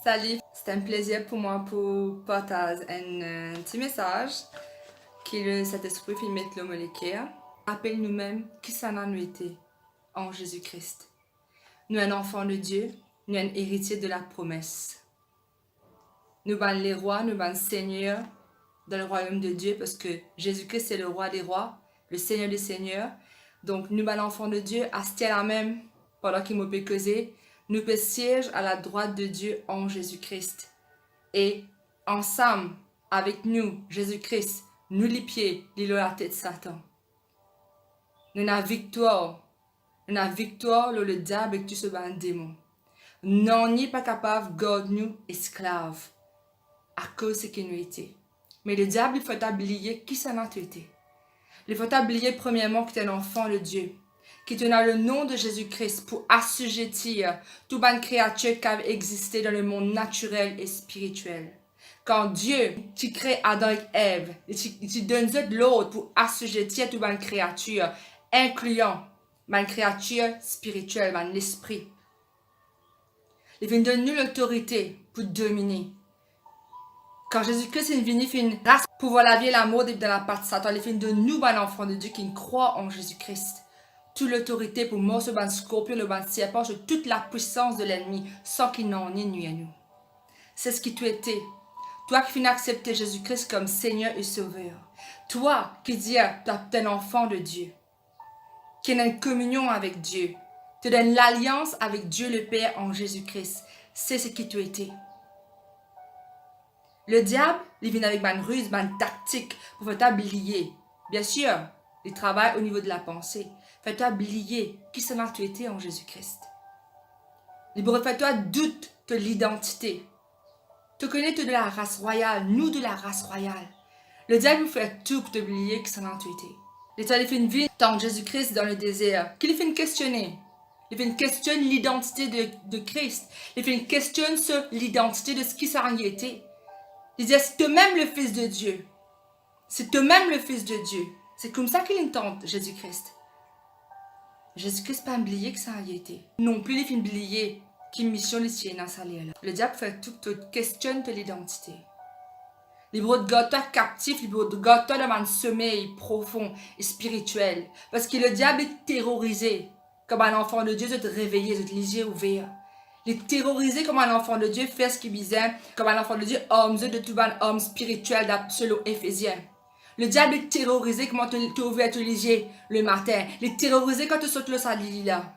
Salut, c'est un plaisir pour moi pour partager un petit message que le Saint-Esprit fait mettre l'homme au cœur. Appelle nous-mêmes qui s'en a nous été en Jésus-Christ. Nous un enfant de Dieu, nous un héritier de la promesse. Nous sommes les rois, nous sommes seigneurs dans le royaume de Dieu parce que Jésus-Christ est le roi des rois, le Seigneur des seigneurs. Donc nous sommes l'enfant de Dieu, à ce là même, pendant qu'il m'a peut causer, nous peut siège à la droite de Dieu en Jésus-Christ. Et ensemble, avec nous, Jésus-Christ, nous les pieds, la tête de Satan. Nous avons victoire. Nous avons victoire le diable et tout ce ban démon. Non, n'est pas capable de garder nous esclaves à cause de ce qu'il nous était. Mais le diable, il faut oublier qui ça n'a été. Il faut oublier premièrement que tu es un enfant de Dieu, qui te donne le nom de Jésus-Christ pour assujettir toute bonne créature qui a existé dans le monde naturel et spirituel. Quand Dieu, tu crées Adam et Ève, et tu donnes de l'autre pour assujettir toute bonne créature, incluant ma créature spirituelle, l'esprit. Il vient de nous l'autorité pour dominer. Quand Jésus-Christ est venu, il fait une race pour voir la vie et l'amour de la part de Satan. Il fait de nous, enfants de Dieu, qui croient en Jésus-Christ. Toute l'autorité pour morceau le scorpion, le serpent, toute la puissance de l'ennemi, sans qu'il n'en ait nuit à nous. C'est ce qui tu étais. Toi qui finis d'accepter Jésus-Christ comme Seigneur et Sauveur. Toi qui dis que tu es un enfant de Dieu. Qui est en communion avec Dieu. Tu donnes l'alliance avec Dieu le Père en Jésus-Christ. C'est ce qui tu étais. Le diable, il vient avec une ruse, une tactique pour faire t'oublier. Bien sûr, il travaille au niveau de la pensée. Fait t'oublier qui ça tu étais en Jésus-Christ. Il pour faire toi doute de l'identité. Tu connais de la race royale, nous de la race royale. Le diable fait tout pour t'oublier qui ça tu étais. L'État fait une vie tant Jésus-Christ dans le désert. Qu'il fait une questionner. Il fait une question l'identité de Christ. Il fait une question sur l'identité de ce qui ça était. Il disait, c'est toi-même le Fils de Dieu. C'est toi-même le Fils de Dieu. C'est comme ça qu'il entend Jésus-Christ. Jésus-Christ n'a pas oublié que ça a été. Non plus, il fait oublier qui mission les siens dans sa là. Le diable fait toute question de l'identité. Il veut te captif, il veut te dans un sommeil profond et spirituel. Parce que le diable est terrorisé. Comme un enfant de Dieu, de te réveiller, de te les yeux ouverts. Il est terrorisé comme un enfant de Dieu, fait ce qu'il disait, comme un enfant de Dieu, homme de tout un homme spirituel, selon Éphésiens. Le diable est terrorisé quand tu ouvres les yeux le matin. Il est terrorisé quand tu sautes le sali là.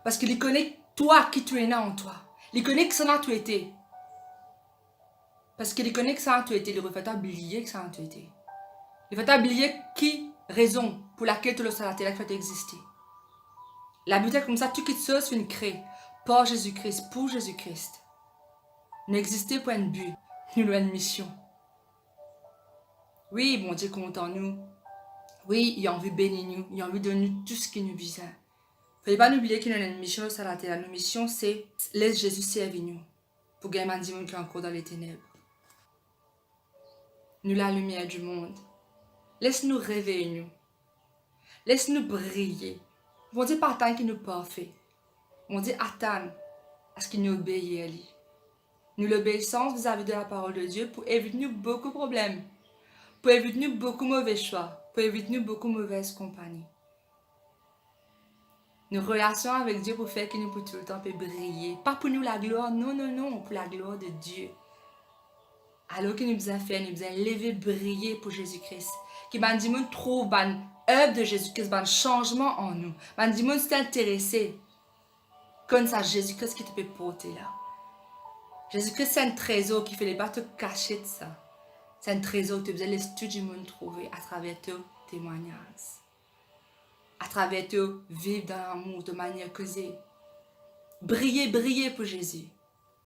Parce qu'il connaît toi qui tu es né en toi. Il connaît que ça n'a tu été. Parce qu'il connaît que ça n'a tu été. Il refait oublier que ça n'a tu été. Il fait oublier qui raison pour laquelle tu le salaté là fait exister. La beauté comme ça, tout qui te fait une crée. Par Jésus-Christ, pour Jésus-Christ. N'exister pour un but, ni une mission. Oui, bon Dieu compte en nous. Oui, il a envie de bénir nous. Il a envie de donner tout ce qui nous besoin. Il ne faut pas oublier qu'il y a une mission sur la terre. Notre mission, c'est laisse Jésus servir nous. Pour gagner un dimanche qui est encore dans les ténèbres. Nous la lumière du monde. Laisse-nous réveiller nous. Laisse-nous briller. Bon Dieu, pas tant qu'il nous parfait. On dit attendre à ce qu'il nous obéisse à lui. Nous l'obéissons vis-à-vis de la parole de Dieu pour éviter nous beaucoup de problèmes, pour éviter nous beaucoup de mauvais choix, pour éviter nous beaucoup de mauvaises compagnies. Nos relations avec Dieu pour faire que nous pour tout le temps peut briller. Pas pour nous la gloire, non, non, non, pour la gloire de Dieu. Alors que nous devons faire, nous devons lever, briller pour Jésus-Christ. Qui m'a dit, nous trouve une œuvre de Jésus-Christ, un changement en nous. M'a dit, nous sommes intéressés. Comme ça, Jésus-Christ qui te peut porter là. Jésus-Christ, c'est un trésor qui ne fallait pas te cacher de ça. C'est un trésor que tu besoin laisser tout le monde trouver à travers tes témoignages. À travers te vivre dans l'amour de manière causée. Briller, briller pour Jésus.